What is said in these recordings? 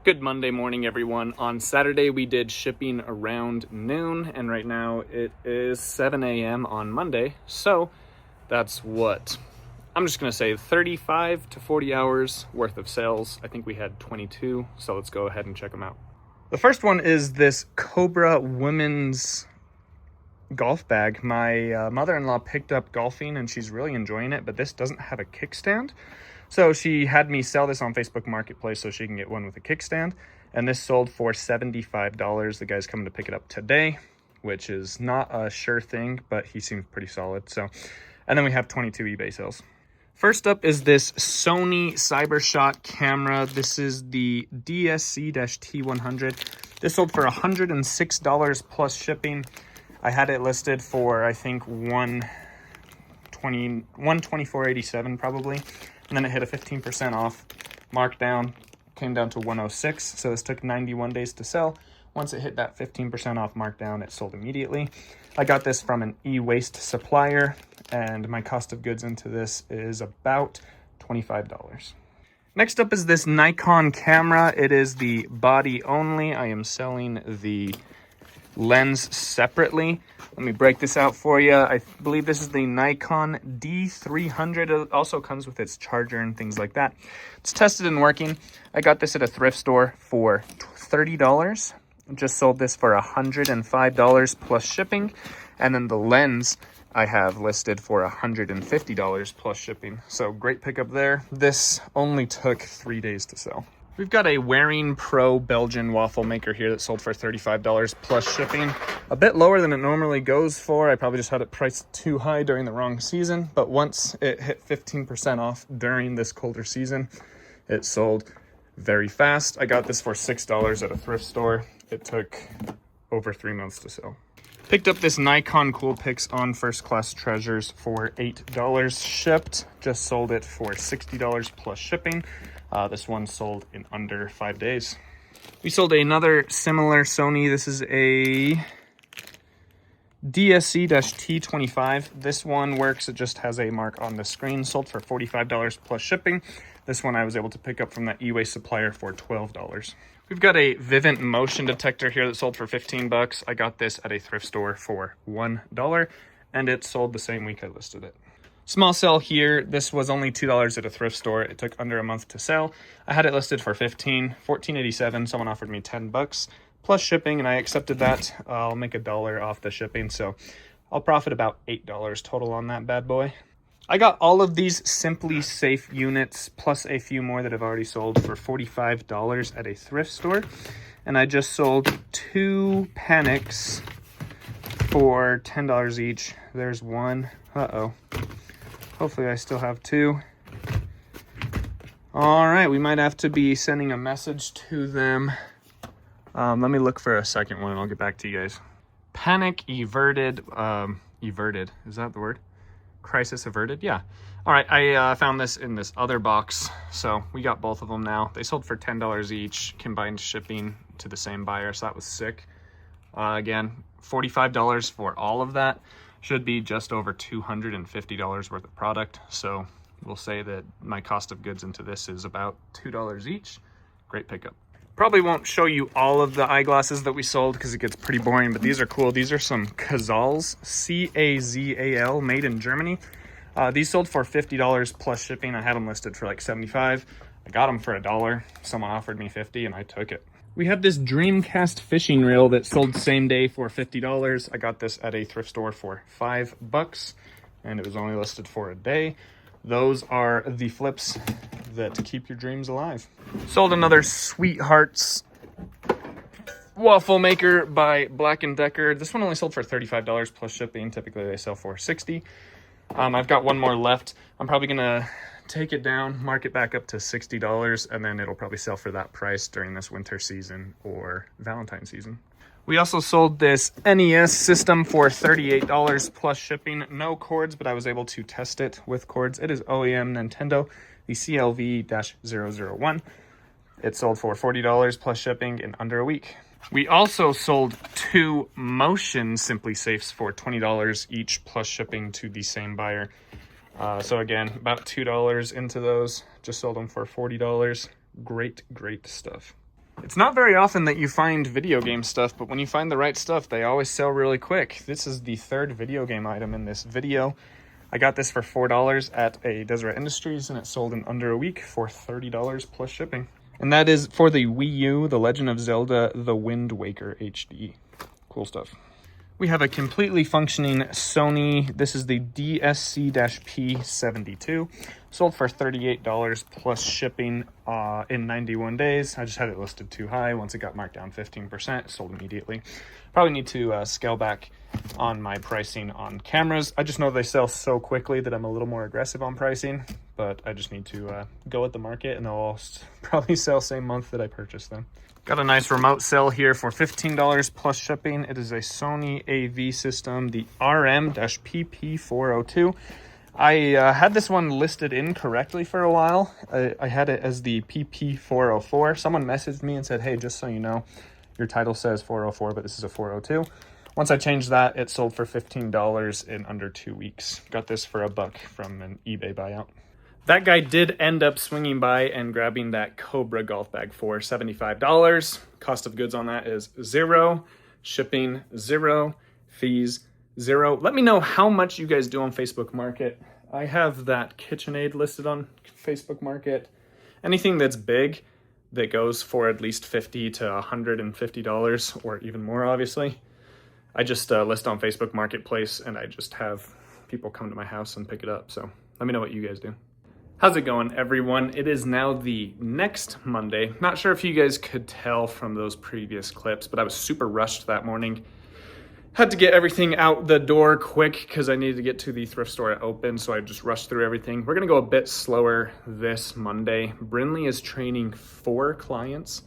Good Monday morning, everyone. On Saturday, we did shipping around noon, and right now it is 7 a.m. on Monday. So that's what? I'm just going to say 35 to 40 hours worth of sales. I think we had 22, so let's go ahead and check them out. The first one is this Cobra women's golf bag. My mother-in-law picked up golfing and she's really enjoying it, but this doesn't have a kickstand. So she had me sell this on Facebook Marketplace so she can get one with a kickstand. And this sold for $75. The guy's coming to pick it up today, which is not a sure thing, but he seems pretty solid. So, and then we have 22 eBay sales. First up is this Sony CyberShot camera. This is the DSC-T100. This sold for $106 plus shipping. I had it listed for, I think, $124.87 probably. And then it hit a 15% off markdown, came down to 106. So this took 91 days to sell. Once it hit that 15% off markdown, it sold immediately. I got this from an e-waste supplier, and my cost of goods into this is about $25. Next up is this Nikon camera. It is the body only. I am selling the lens separately. Let me break this out for you. I believe this is the Nikon D300. It also comes with its charger and things like that. It's tested and working. I got this at a thrift store for $30. Just sold this for $105 plus shipping. And then the lens I have listed for $150 plus shipping. So great pickup there. This only took 3 days to sell. We've got a Waring Pro Belgian waffle maker here that sold for $35 plus shipping. A bit lower than it normally goes for. I probably just had it priced too high during the wrong season, but once it hit 15% off during this colder season, it sold very fast. I got this for $6 at a thrift store. It took over 3 months to sell. Picked up this Nikon Coolpix on First Class Treasures for $8 shipped. Just sold it for $60 plus shipping. This one sold in under 5 days. We sold another similar Sony. This is a DSC-T25. This one works. It just has a mark on the screen. Sold for $45 plus shipping. This one I was able to pick up from that e-waste supplier for $12. We've got a Vivint motion detector here that sold for 15 bucks. I got this at a thrift store for $1, and it sold the same week I listed it. Small sell here. This was only $2 at a thrift store. It took under a month to sell. I had it listed for $14.87. Someone offered me 10 bucks plus shipping, and I accepted that. I'll make $1 off the shipping, so I'll profit about $8 total on that bad boy. I got all of these Simply Safe units plus a few more that have already sold for $45 at a thrift store, and I just sold 2 Panics for $10 each. There's one. Hopefully I still have 2. All right, we might have to be sending a message to them. Let me look for a second one and I'll get back to you guys. Panic averted. Averted, is that the word? Crisis averted, yeah. All right, I found this in this other box, so we got both of them now. They sold for $10 each, combined shipping to the same buyer, so that was sick. Again, $45 for all of that. Should be just over $250 worth of product. So we'll say that my cost of goods into this is about $2 each. Great pickup. Probably won't show you all of the eyeglasses that we sold because it gets pretty boring, but these are cool. These are some Cazals, C-A-Z-A-L, made in Germany. These sold for $50 plus shipping. I had them listed for like $75. I got them for $1. Someone offered me $50 and I took it. We have this Dreamcast fishing reel that sold same day for $50. I got this at a thrift store for $5, and it was only listed for a day. Those are the flips that keep your dreams alive. Sold another Sweethearts waffle maker by Black & Decker. This one only sold for $35 plus shipping. Typically they sell for $60. I've got one more left. I'm probably gonna take it down, mark it back up to $60, and then it'll probably sell for that price during this winter season or Valentine's season. We also sold this NES system for $38 plus shipping. No cords, but I was able to test it with cords. It is OEM Nintendo, the CLV-001. It sold for $40 plus shipping in under a week. We also sold 2 Motion Simply Safes for $20 each plus shipping to the same buyer. So again, about $2 into those. Just sold them for $40. Great stuff. It's not very often that you find video game stuff, but when you find the right stuff, they always sell really quick. This is the third video game item in this video. I got this for $4 at a Deseret Industries, and it sold in under a week for $30 plus shipping. And that is for the Wii U, The Legend of Zelda, The Wind Waker HD. Cool stuff. We have a completely functioning Sony. This is the DSC-P72. Sold for $38 plus shipping in 91 days. I just had it listed too high. Once it got marked down 15%, it sold immediately. Probably need to scale back on my pricing on cameras. I just know they sell so quickly that I'm a little more aggressive on pricing, but I just need to go at the market, and they'll all probably sell same month that I purchased them. Got a nice remote sell here for $15 plus shipping. It is a Sony AV system, the RM-PP402. I had this one listed incorrectly for a while. I had it as the PP404. Someone messaged me and said, hey, just so you know, your title says 404, but this is a 402. Once I changed that, it sold for $15 in under 2 weeks. Got this for $1 from an eBay buyout. That guy did end up swinging by and grabbing that Cobra golf bag for $75. Cost of goods on that is $0. Shipping, $0. Fees, $0. Let me know how much you guys do on Facebook Market. I have that KitchenAid listed on Facebook Market. Anything that's big that goes for at least $50 to $150 or even more, obviously. I just list on Facebook Marketplace, and I just have people come to my house and pick it up. So let me know what you guys do. How's it going, everyone? It is now the next Monday. Not sure if you guys could tell from those previous clips, but I was super rushed that morning. Had to get everything out the door quick because I needed to get to the thrift store at open, so I just rushed through everything. We're gonna go a bit slower this Monday. Brinley is training 4 clients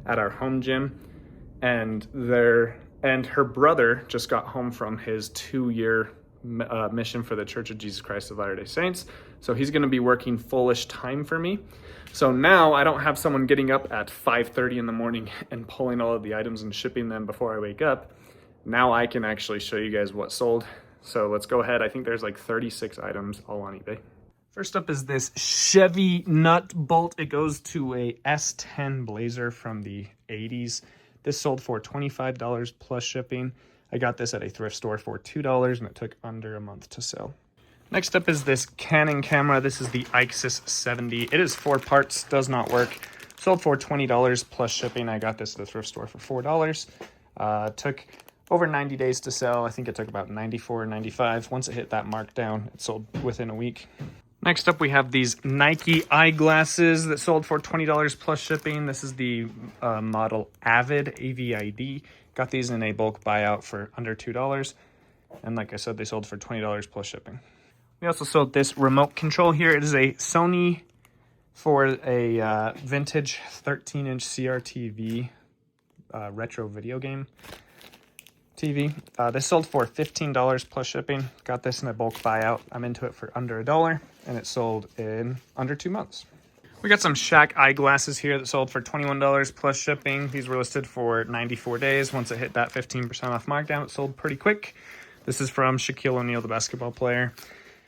at our home gym, and her brother just got home from his 2-year mission for the Church of Jesus Christ of Latter-day Saints. So he's going to be working fullish time for me. So now I don't have someone getting up at 5:30 in the morning and pulling all of the items and shipping them before I wake up. Now I can actually show you guys what sold. So let's go ahead. I think there's like 36 items all on eBay. First up is this Chevy nut bolt. It goes to a S10 Blazer from the 80s. This sold for $25 plus shipping. I got this at a thrift store for $2, and it took under a month to sell. Next up is this Canon camera. This is the Ixus 70. It is 4 parts, does not work. Sold for $20 plus shipping. I got this at the thrift store for $4. Took over 90 days to sell. I think it took about 94 or 95. Once it hit that markdown, it sold within a week. Next up, we have these Nike eyeglasses that sold for $20 plus shipping. This is the model Avid, AVID. Got these in a bulk buyout for under $2. And like I said, they sold for $20 plus shipping. We also sold this remote control here. It is a Sony for a vintage 13-inch CRTV retro video game TV. This sold for $15 plus shipping. Got this in a bulk buyout. I'm into it for under $1, and it sold in under 2 months. We got some Shaq eyeglasses here that sold for $21 plus shipping. These were listed for 94 days. Once it hit that 15% off markdown, it sold pretty quick. This is from Shaquille O'Neal, the basketball player.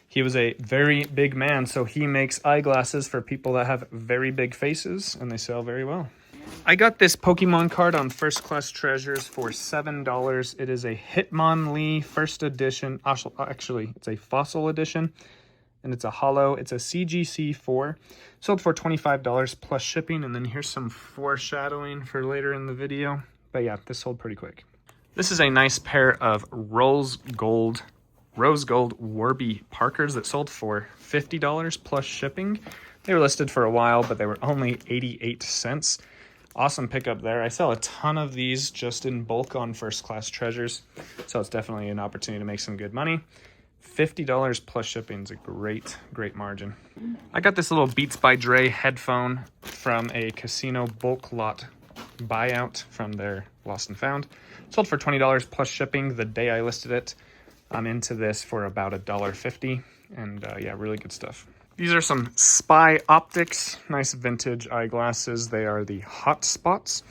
He was a very big man, so he makes eyeglasses for people that have very big faces, and they sell very well. I got this Pokemon card on First Class Treasures for $7. It is a Hitmonlee first edition. Actually, it's a fossil edition, and it's a holo. It's a CGC4. Sold for $25 plus shipping, and then here's some foreshadowing for later in the video. But yeah, this sold pretty quick. This is a nice pair of rose gold Warby Parkers that sold for $50 plus shipping. They were listed for a while, but they were only 88 cents. Awesome pickup there. I sell a ton of these just in bulk on First Class Treasures, so it's definitely an opportunity to make some good money. $50 plus shipping is a great margin. I got this little Beats by Dre headphone from a casino bulk lot buyout from their Lost and Found. Sold for $20 plus shipping the day I listed it. I'm into this for about $1.50, and yeah, really good stuff. These are some Spy Optics, nice vintage eyeglasses. They are the Hot Spots.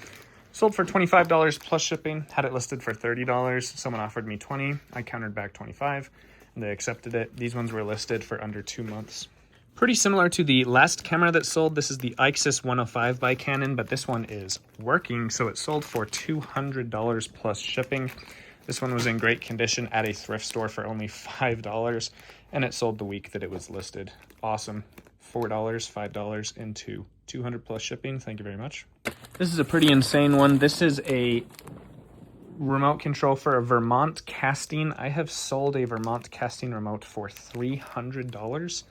Sold for $25 plus shipping. Had it listed for $30. Someone offered me $20. I countered back $25, and they accepted it. These ones were listed for under 2 months. Pretty similar to the last camera that sold. This is the Ixus 105 by Canon, but this one is working, so it sold for $200 plus shipping. This one was in great condition at a thrift store for only $5, and it sold the week that it was listed. Awesome. $4, $5 into 200 plus shipping. Thank you very much. This is a pretty insane one. This is a remote control for a Vermont casting. I have sold a Vermont casting remote for $300.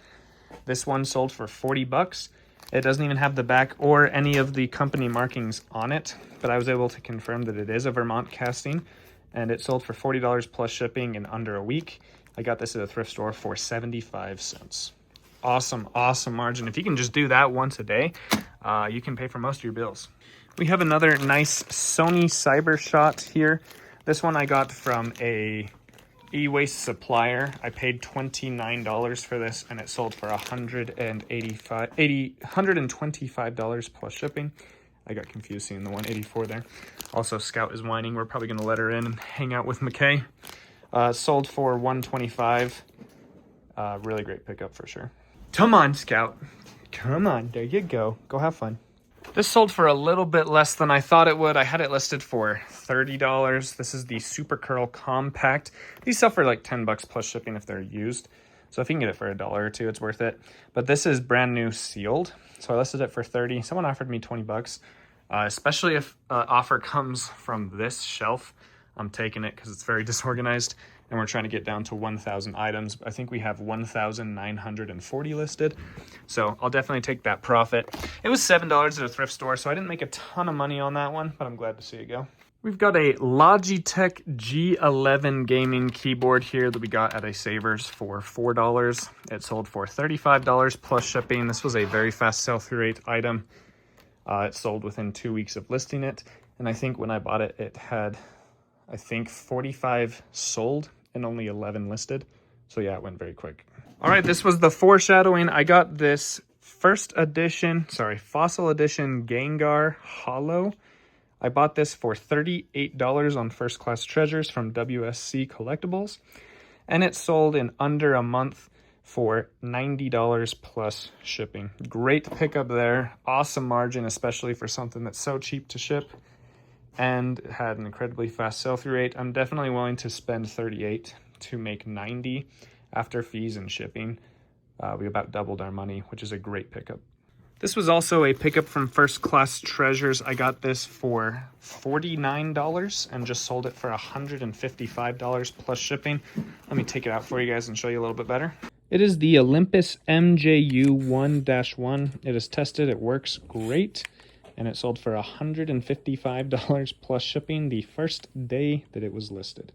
This one sold for 40 bucks. It doesn't even have the back or any of the company markings on it, but I was able to confirm that it is a Vermont casting, and it sold for $40 plus shipping in under a week. I got this at a thrift store for 75 cents. Awesome, awesome margin. If you can just do that once a day, you can pay for most of your bills. We have another nice Sony CyberShot here. This one I got from a e-waste supplier. I paid $29 for this, and it sold for $125 plus shipping. I got confused seeing the 184 there. Also, Scout is whining. We're probably going to let her in and hang out with McKay. Sold for $125. Really great pickup for sure. Come on, Scout. Come on, there you go. Go have fun. This sold for a little bit less than I thought it would. I had it listed for $30. This is the Super Curl Compact. These sell for like 10 bucks plus shipping if they're used. So if you can get it for $1 or $2, it's worth it. But this is brand new sealed. So I listed it for 30. Someone offered me 20 bucks. Especially if offer comes from this shelf. I'm taking it because it's very disorganized. And we're trying to get down to 1,000 items. I think we have 1,940 listed. So I'll definitely take that profit. It was $7 at a thrift store, so I didn't make a ton of money on that one, but I'm glad to see it go. We've got a Logitech G11 gaming keyboard here that we got at a Savers for $4. It sold for $35 plus shipping. This was a very fast sell-through rate item. It sold within 2 weeks of listing it. And I think when I bought it, it had, I think, 45 sold and only 11 listed. So yeah, it went very quick. All right, this was the foreshadowing. I got this fossil edition Gengar Hollow. I bought this for $38 on First Class Treasures from WSC Collectibles. And it sold in under a month for $90 plus shipping. Great pickup there. Awesome margin, especially for something that's so cheap to ship. And had an incredibly fast sell-through rate. I'm definitely willing to spend $38 to make $90 after fees and shipping. We about doubled our money, which is a great pickup. This was also a pickup from First Class Treasures. I got this for $49 and just sold it for $155 plus shipping. Let me take it out for you guys and show you a little bit better. It is the Olympus MJU1-1. It is tested, it works great. And it sold for $155 plus shipping the first day that it was listed.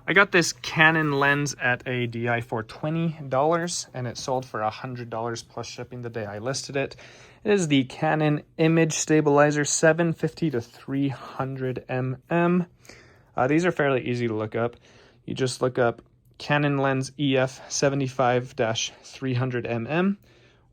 I got this Canon lens at a DI for $20, and it sold for $100 plus shipping the day I listed it. It is the Canon Image Stabilizer 750 to 300 mm. These are fairly easy to look up. You just look up Canon lens EF 75-300 mm,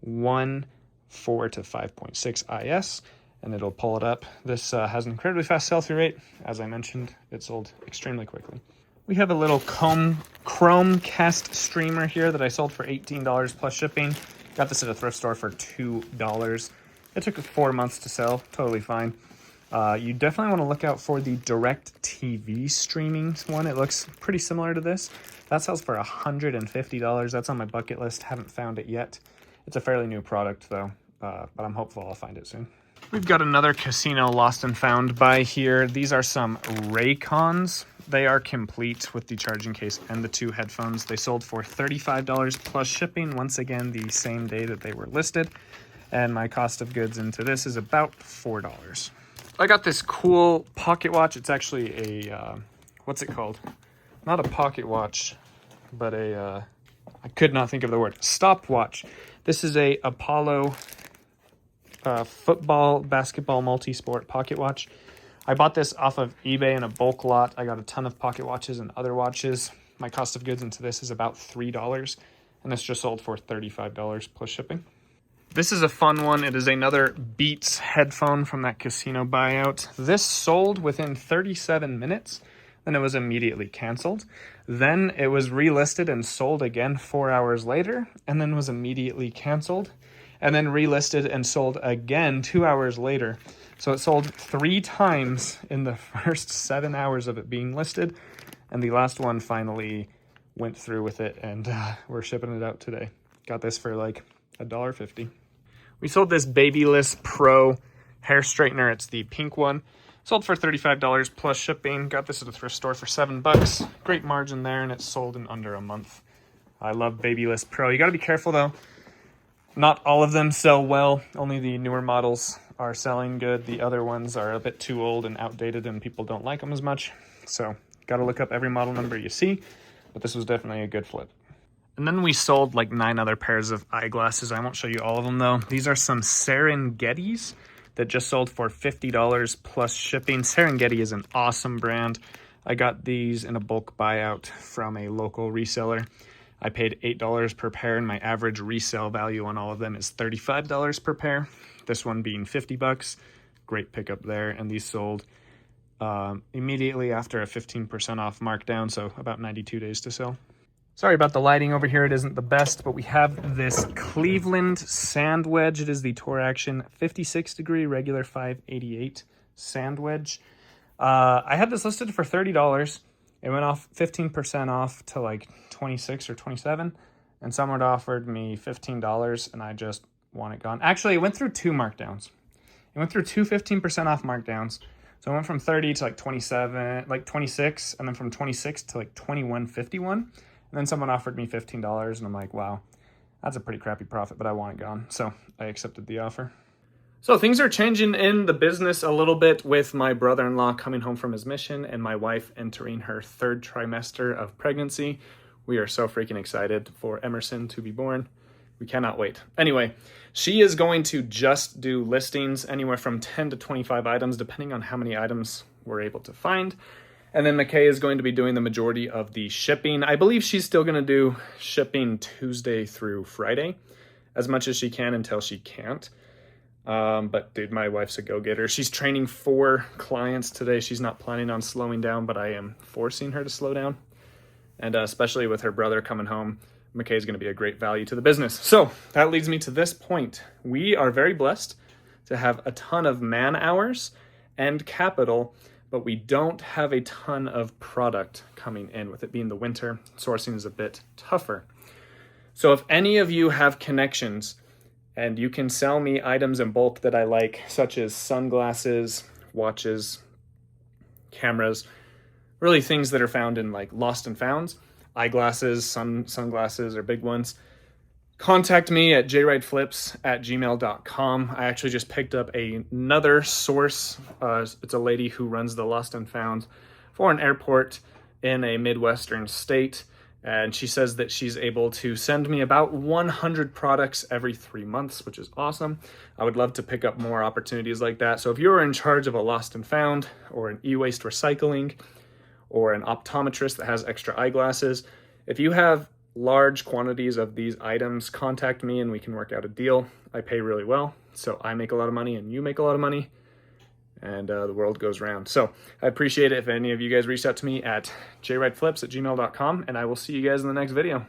1.4 to 5.6 IS. And it'll pull it up. This has an incredibly fast sell-through rate. As I mentioned, it sold extremely quickly. We have a little Chromecast streamer here that I sold for $18 plus shipping. Got this at a thrift store for $2. It took 4 months to sell, totally fine. You definitely want to look out for the Direct TV streaming one. It looks pretty similar to this. That sells for $150. That's on my bucket list. Haven't found it yet. It's a fairly new product though, but I'm hopeful I'll find it soon. We've got another casino lost and found buy here. These are some Raycons. They are complete with the charging case and the 2 headphones. They sold for $35 plus shipping, once again the same day that they were listed. And my cost of goods into this is about $4. I got this cool pocket watch. It's actually a, what's it called? Not a pocket watch, but a, I could not think of the word, stopwatch. This is a Apollo football, basketball, multi-sport pocket watch. I bought this off of eBay in a bulk lot. I got a ton of pocket watches and other watches. My cost of goods into this is about $3, and this just sold for $35 plus shipping. This is a fun one. It is another Beats headphone from that casino buyout. This sold within 37 minutes, then it was immediately canceled. Then it was relisted and sold again 4 hours later, and then was immediately canceled, and then relisted and sold again 2 hours later. So it sold 3 times in the first 7 hours of it being listed, and the last one finally went through with it, and we're shipping it out today. Got this for like $1.50. We sold this Babyless Pro hair straightener. It's the pink one. Sold for $35 plus shipping. Got this at a thrift store for $7. Great margin there, and it's sold in under a month. I love Babyless Pro. You got to be careful though. Not all of them sell well. Only the newer models are selling good. The other ones are a bit too old and outdated, and people don't like them as much. So got to look up every model number you see. But this was definitely a good flip. And then we sold like 9 other pairs of eyeglasses. I won't show you all of them though. These are some Serengetis that just sold for $50 plus shipping. Serengeti is an awesome brand. I got these in a bulk buyout from a local reseller. I paid $8 per pair, and my average resale value on all of them is $35 per pair. This one being $50. Great pickup there. And these sold immediately after a 15% off markdown, so about 92 days to sell. Sorry about the lighting over here. It isn't the best, but we have this Cleveland sand wedge. It is the Tour Action 56 degree regular 588 sand wedge. I had this listed for $30. It went off 15% off to like 26 or 27, and someone offered me $15, and I just want it gone. Actually, it went through 2 markdowns. It went through 2 15% off markdowns. So I went from 30 to like 27, like 26, and then from 26 to like 21.51. And then someone offered me $15, and I'm like, wow, that's a pretty crappy profit, but I want it gone. So I accepted the offer. So things are changing in the business a little bit with my brother-in-law coming home from his mission and my wife entering her 3rd trimester of pregnancy. We are so freaking excited for Emerson to be born. We cannot wait. Anyway, she is going to just do listings anywhere from 10 to 25 items, depending on how many items we're able to find. And then McKay is going to be doing the majority of the shipping. I believe she's still going to do shipping Tuesday through Friday, as much as she can until she can't. But dude, my wife's a go-getter. She's training 4 clients today. She's not planning on slowing down, but I am forcing her to slow down. And especially with her brother coming home, McKay is going to be a great value to the business. So that leads me to this point. We are very blessed to have a ton of man hours and capital, but we don't have a ton of product coming in. With it being the winter, sourcing is a bit tougher. So if any of you have connections and you can sell me items in bulk that I like, such as sunglasses, watches, cameras, really things that are found in like lost and founds, eyeglasses, sunglasses are big ones, contact me at jwrightflips@gmail.com. I actually just picked up another source. It's a lady who runs the Lost and Found for an airport in a Midwestern state. And she says that she's able to send me about 100 products every 3 months, which is awesome. I would love to pick up more opportunities like that. So if you're in charge of a Lost and Found or an e-waste recycling or an optometrist that has extra eyeglasses, if you have large quantities of these items, contact me and we can work out a deal. I pay really well, so I make a lot of money and you make a lot of money, and the world goes round. So I appreciate it if any of you guys reach out to me at jwrightflips@gmail.com, and I will see you guys in the next video.